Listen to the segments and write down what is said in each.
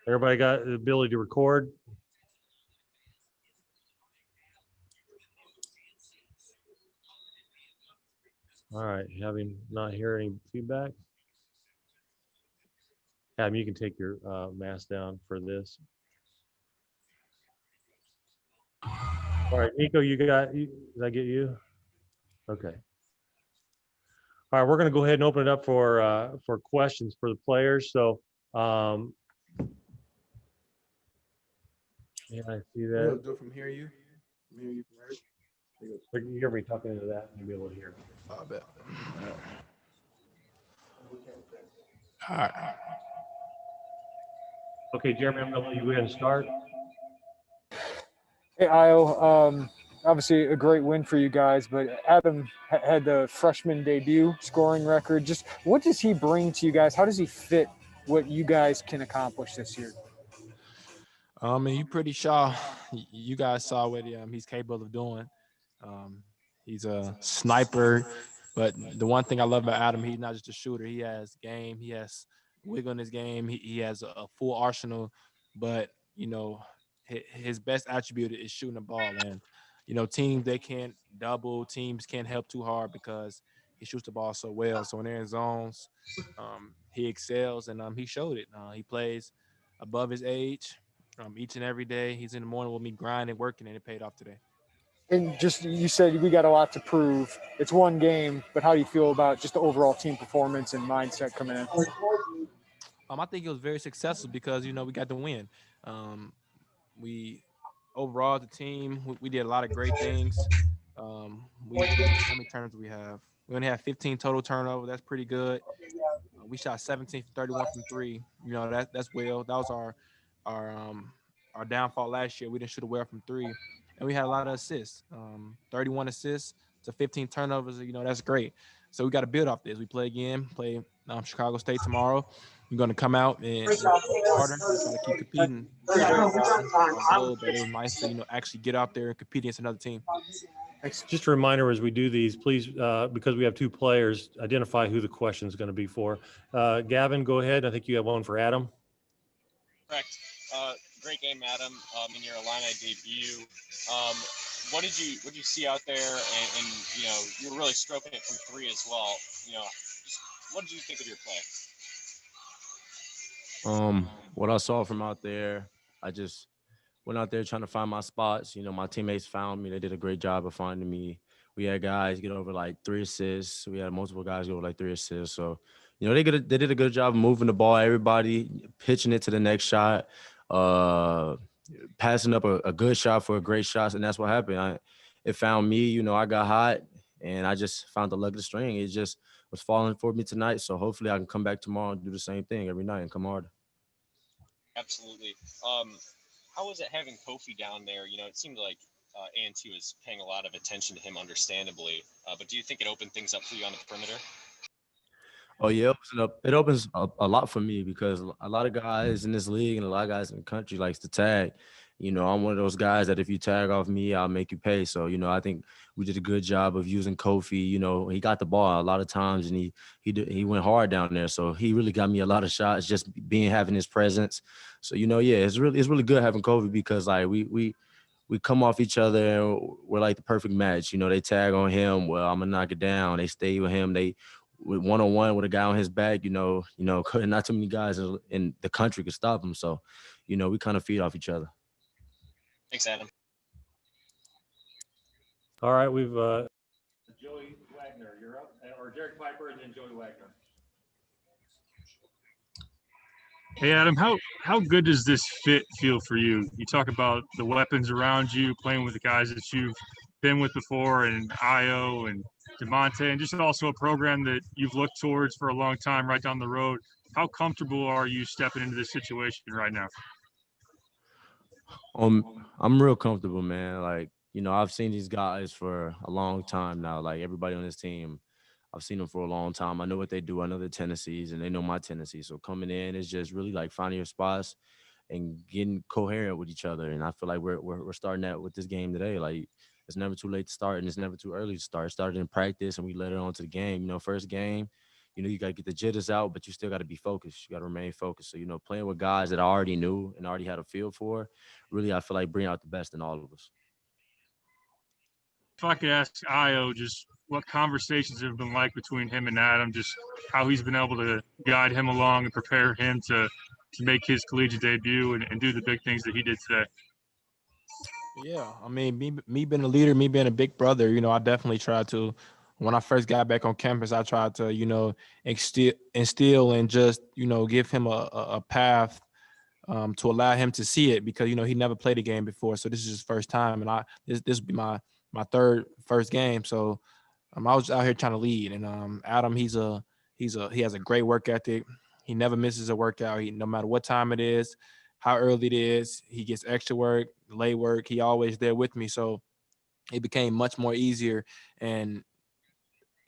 Everybody got the ability to record? All right. Having not hear any feedback. Adam, you can take your mask down for this. All right, Nico, did I get you? Okay. All right, we're going to go ahead and open it up for questions for the players. So, yeah, I see that. Do it from here, you. From here, you from right? You hear me talking into that, and you'll be able to hear me. I bet. All right. Okay, Jeremy, I'm going to let you go ahead and start. Hey, Io. Obviously, a great win for you guys, but Adam had the freshman debut scoring record. Just what does he bring to you guys? How does he fit what you guys can accomplish this year? And you pretty sure you guys saw what he's capable of doing. He's a sniper, but the one thing I love about Adam, he's not just a shooter. He has game. He has wiggle in his game. He has a full arsenal, but his best attribute is shooting the ball. And teams, they can't double. Teams can't help too hard because he shoots the ball so well. So when they're in zones, he excels, and he showed it. He plays above his age. Each and every day, he's in the morning with me grinding, working, and it paid off today. And just you said we got a lot to prove. It's one game, but how do you feel about just the overall team performance and mindset coming in? I think it was very successful because we got the win. We overall the team we did a lot of great things. How many turnovers do we have? We only have 15 total turnovers. That's pretty good. We shot 17 from 31 from three. That's well. That was our downfall last year. We didn't shoot well from three, and we had a lot of assists. 31 assists to 15 turnovers. That's great. So we got to build off this. We play Chicago State tomorrow. We're going to come out and work harder and try to keep competing. But it was nice to actually get out there and compete against another team. Just a reminder as we do these, please, because we have two players, identify who the question is going to be for. Gavin, go ahead. I think you have one for Adam. Correct. Great game, Adam, in your Illini debut. What did you see out there? And you were really stroking it from three as well. Just what did you think of your play? What I saw from out there, I just went out there trying to find my spots. My teammates found me. They did a great job of finding me. We had guys get over like 3 assists. We had multiple guys get over like 3 assists. So, they did a good job of moving the ball. Everybody pitching it to the next shot, passing up a good shot for a great shot, and that's what happened. It found me. I got hot, and I just found the luck of the string. It just was falling for me tonight. So hopefully I can come back tomorrow and do the same thing every night and come harder. Absolutely. How was it having Kofi down there? It seemed like A&T was paying a lot of attention to him, understandably. But do you think it opened things up for you on the perimeter? Oh, yeah, it opens up a lot for me because a lot of guys in this league and a lot of guys in the country likes to tag. I'm one of those guys that if you tag off me, I'll make you pay. So, I think we did a good job of using Kofi. He got the ball a lot of times and he went hard down there. So he really got me a lot of shots just having his presence. So, yeah, it's really good having Kofi because like we come off each other and we're like the perfect match. They tag on him. Well, I'm gonna knock it down. They stay with him. They with one-on-one with a guy on his back, not too many guys in the country could stop him. So, we kind of feed off each other. Thanks, Adam. All right, we've Joey Wagner, you're up, or Derek Piper, and then Joey Wagner. Hey, Adam, how good does this fit feel for you? You talk about the weapons around you, playing with the guys that you've been with before, and Io and DeMonte, and just also a program that you've looked towards for a long time right down the road. How comfortable are you stepping into this situation right now? I'm real comfortable, man. Like, I've seen these guys for a long time now. Like everybody on this team, I've seen them for a long time. I know what they do. I know their tendencies and they know my tendencies. So coming in is just really like finding your spots and getting coherent with each other. And I feel like we're starting that with this game today. Like it's never too late to start and it's never too early to start. It started in practice and we led it on to the game. First game, you got to get the jitters out, but you still got to be focused. You got to remain focused. So, playing with guys that I already knew and already had a feel for, really, I feel like bring out the best in all of us. If I could ask Io just what conversations have been like between him and Adam, just how he's been able to guide him along and prepare him to make his collegiate debut and do the big things that he did today. Yeah, I mean, me being a leader, me being a big brother, I definitely tried to. When I first got back on campus, I tried to, instill and just, give him a path to allow him to see it because he never played a game before, so this is his first time, and this will be my first game. So I was out here trying to lead, and Adam, he has a great work ethic. He never misses a workout. No matter what time it is, how early it is, he gets extra work, late work. He always there with me, so it became much more easier, and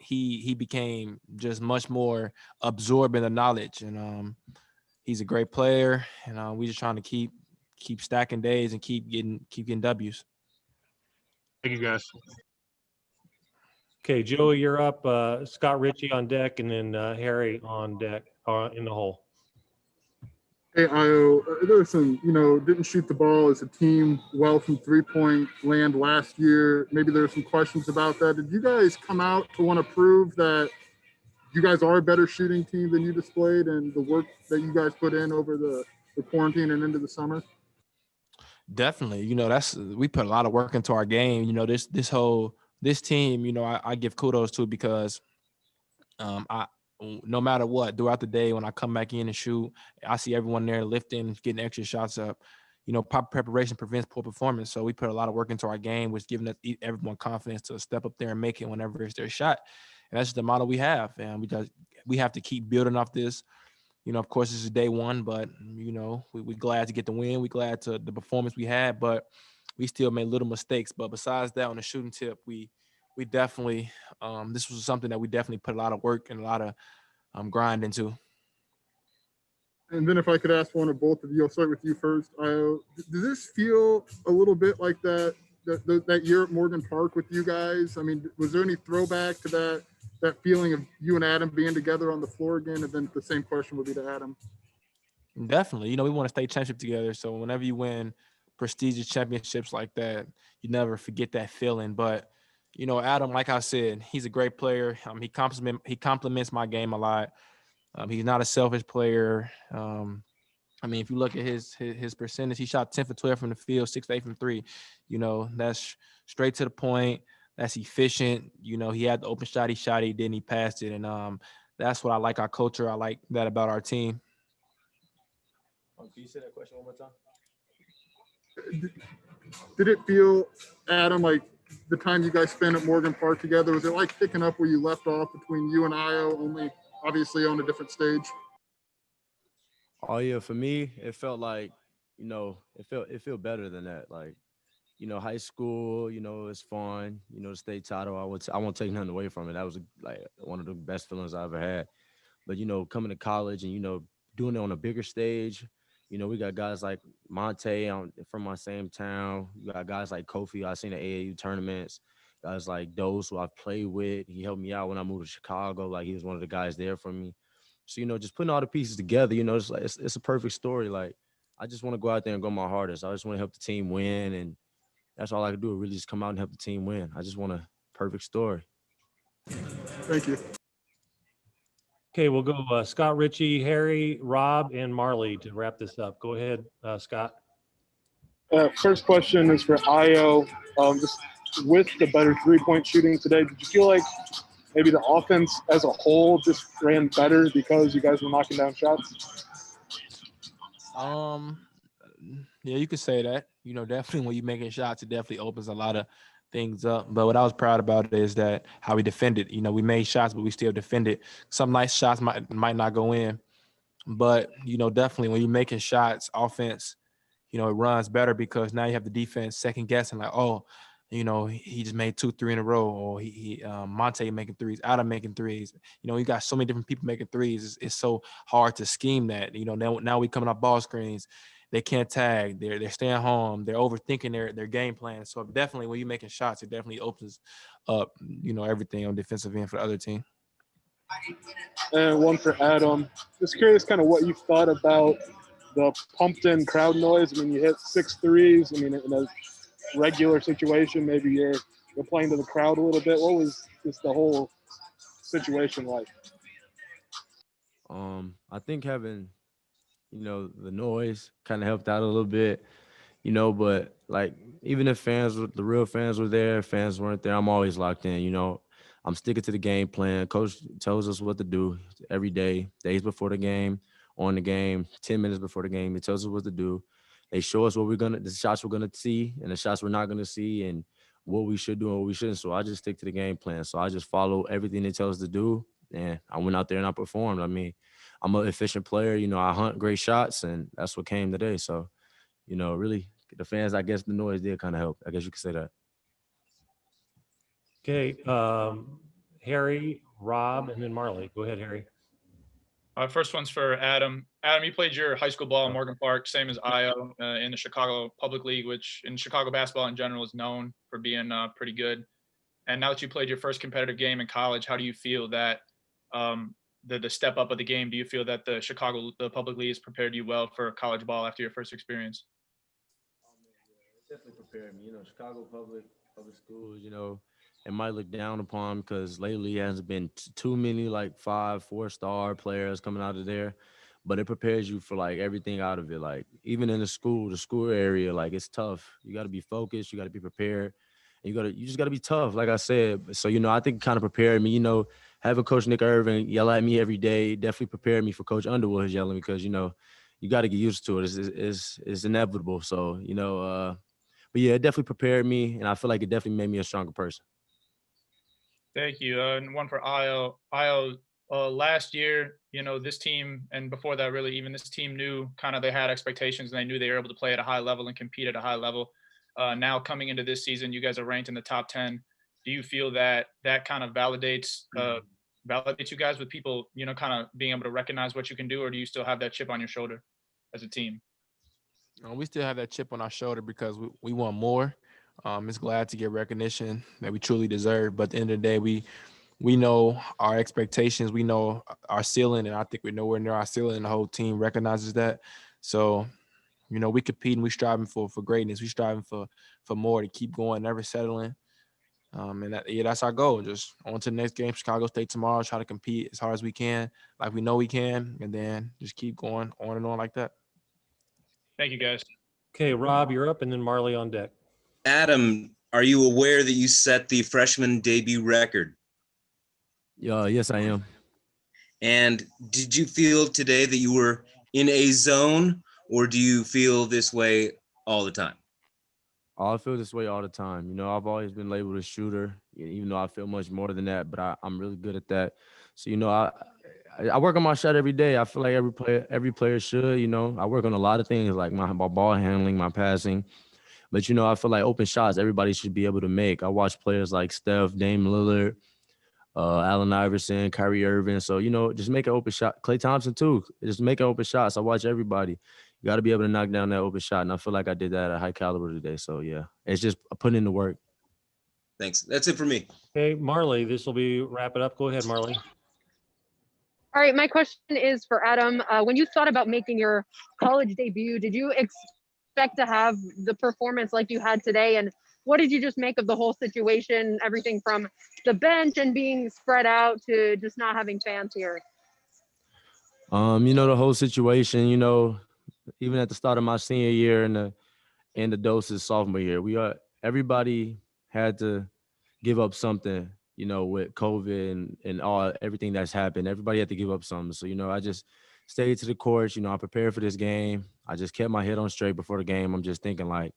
he became just much more absorbed in the knowledge. And he's a great player, and we just trying to keep stacking days and keep getting W's. Thank you, guys. Okay, Joey, you're up. Scott Ritchie on deck, and then Harry on deck in the hole. Hey, Io, there was some, didn't shoot the ball as a team well from three-point land last year. Maybe there were some questions about that. Did you guys come out to want to prove that you guys are a better shooting team than you displayed and the work that you guys put in over the quarantine and into the summer? Definitely, we put a lot of work into our game. This team, I give kudos to because I no matter what throughout the day when I come back in and shoot, I see everyone there lifting, getting extra shots up. Proper preparation prevents poor performance. So we put a lot of work into our game, which giving us everyone confidence to step up there and make it whenever it's their shot. And that's just the model we have, and we have to keep building off this. Of course, this is day one, but we're glad to get the win. We're glad to the performance we had, but we still made little mistakes. But besides that, on the shooting tip, we definitely this was something that we definitely put a lot of work and a lot of grind into. And then if I could ask one of both of you, I'll start with you first, Io. Does this feel a little bit like that year at Morgan Park with you guys? I mean, was there any throwback to that feeling of you and Adam being together on the floor again? And then the same question would be to Adam. Definitely. We want to stay championship together. So whenever you win prestigious championships like that, you never forget that feeling. But, Adam, like I said, he's a great player. He compliments my game a lot. He's not a selfish player. If you look at his percentage, he shot 10 for 12 from the field, 6 for 8 from 3. That's straight to the point. That's efficient. He had the open shot, he shot it, then he passed it. And that's what I like our culture. I like that about our team. Can you say that question one more time? Did it feel, Adam, like the time you guys spent at Morgan Park together, was it like picking up where you left off between you and Io, only obviously on a different stage? Oh yeah, for me, it felt like, it felt better than that. Like, high school, it's fun. The state title, I won't take nothing away from it. That was like one of the best feelings I ever had. But coming to college and doing it on a bigger stage, we got guys like Monte from my same town. We got guys like Kofi I seen the AAU tournaments. Guys like Dos who I've played with. He helped me out when I moved to Chicago. Like he was one of the guys there for me. So just putting all the pieces together, it's like it's a perfect story. Like I just want to go out there and go my hardest. I just want to help the team win, and that's all I can do. Really just come out and help the team win. I just want a perfect story. Thank you. Okay, we'll go Scott Ritchie, Harry, Rob, and Marley to wrap this up. Go ahead, Scott. First question is for Io. Just with the better three-point shooting today, did you feel like maybe the offense as a whole just ran better because you guys were knocking down shots? Yeah, you could say that. Definitely when you're making shots, it definitely opens a lot of things up. But what I was proud about is that how we defended. We made shots, but we still defended. Some nice shots might not go in. But, definitely when you're making shots, offense, it runs better because now you have the defense second guessing like, oh, he just made 2-3 in a row, or he Monte making threes, Adam making threes. You got so many different people making threes. It's so hard to scheme that. Now we coming off ball screens. They can't tag. They're staying home. They're overthinking their game plan. So definitely when you're making shots, it definitely opens up, everything on defensive end for the other team. And one for Adam. Just curious kind of what you thought about the pumped in crowd noise. I mean, you hit 6 threes. I mean, in a regular situation, maybe you're playing to the crowd a little bit. What was just the whole situation like? I think having, the noise kind of helped out a little bit, but like even if the real fans were there, fans weren't there, I'm always locked in, I'm sticking to the game plan. Coach tells us what to do every day, days before the game, on the game, 10 minutes before the game. He tells us what to do. They show us the shots we're gonna see and the shots we're not gonna see and what we should do and what we shouldn't. So I just stick to the game plan. So I just follow everything they tell us to do. And I went out there and I performed. I mean, I'm an efficient player. I hunt great shots, and that's what came today. So, really, the fans, I guess the noise did kind of help. I guess you could say that. Okay, Harry, Rob, and then Marley. Go ahead, Harry. First one's for Adam. Adam, you played your high school ball in Morgan Park, same as Io, in the Chicago Public League, which in Chicago basketball in general is known for being pretty good. And now that you played your first competitive game in college, how do you feel that the step up of the game? Do you feel that the Public League has prepared you well for college ball after your first experience? It definitely prepared me. Chicago public schools, it might look down upon because lately hasn't been too many like 5, 4-star players coming out of there, but it prepares you for like everything out of it. Like even in the school area, like it's tough. You got to be focused. You got to be prepared. And you just got to be tough, like I said. So, I think it kind of prepared me, having Coach Nick Irvin yell at me every day definitely prepared me for Coach Underwood's yelling because, you got to get used to it. It's inevitable. So, but yeah, it definitely prepared me, and I feel like it definitely made me a stronger person. Thank you. And one for Io. Io, last year, this team, and before that, really, even this team knew kind of they had expectations and they knew they were able to play at a high level and compete at a high level. Now coming into this season, you guys are ranked in the top 10. Do you feel that kind of validates you guys with people, kind of being able to recognize what you can do, or do you still have that chip on your shoulder as a team? We still have that chip on our shoulder because we want more. It's glad to get recognition that we truly deserve. But at the end of the day, we know our expectations. We know our ceiling, and I think we're nowhere near our ceiling, and the whole team recognizes that. So, we compete and we striving for greatness. We striving for more, to keep going, never settling. And that's our goal. Just on to the next game, Chicago State tomorrow, try to compete as hard as we can, like we know we can, and then just keep going on and on like that. Thank you, guys. Okay, Rob, you're up, and then Marley on deck. Adam, are you aware that you set the freshman debut record? Yes, I am. And did you feel today that you were in a zone, or do you feel this way all the time? I feel this way all the time. I've always been labeled a shooter, even though I feel much more than that, but I'm really good at that. So, I work on my shot every day. I feel like every player should, I work on a lot of things like my ball handling, my passing. But, I feel like open shots, everybody should be able to make. I watch players like Steph, Dame Lillard, Allen Iverson, Kyrie Irving. So, just make an open shot. Klay Thompson, too. Just make open shots. I watch everybody. You got to be able to knock down that open shot. And I feel like I did that at a high caliber today. So, yeah, it's just putting in the work. Thanks. That's it for me. Okay, Marley, this will be wrap it up. Go ahead, Marley. All right, my question is for Adam. When you thought about making your college debut, did you expect to have the performance like you had today? And what did you just make of the whole situation, everything from the bench and being spread out to just not having fans here? The whole situation, even at the start of my senior year and the Dosunmu sophomore year, everybody had to give up something, with COVID and everything that's happened. Everybody had to give up something. So, I just stayed to the court. I prepared for this game. I just kept my head on straight before the game. I'm just thinking like,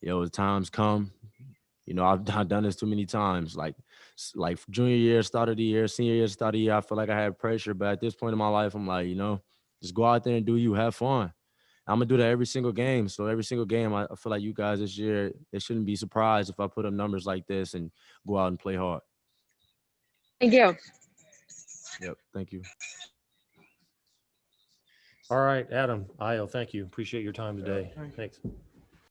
the time's come. I've done this too many times. Like junior year, start of the year, senior year, start of the year, I feel like I had pressure. But at this point in my life, I'm like, just go out there and do you, have fun. I'm going to do that every single game. So every single game, I feel like you guys this year, it shouldn't be surprised if I put up numbers like this and go out and play hard. Thank you. Yep, thank you. All right, Adam, Io, thank you. Appreciate your time today. Thanks.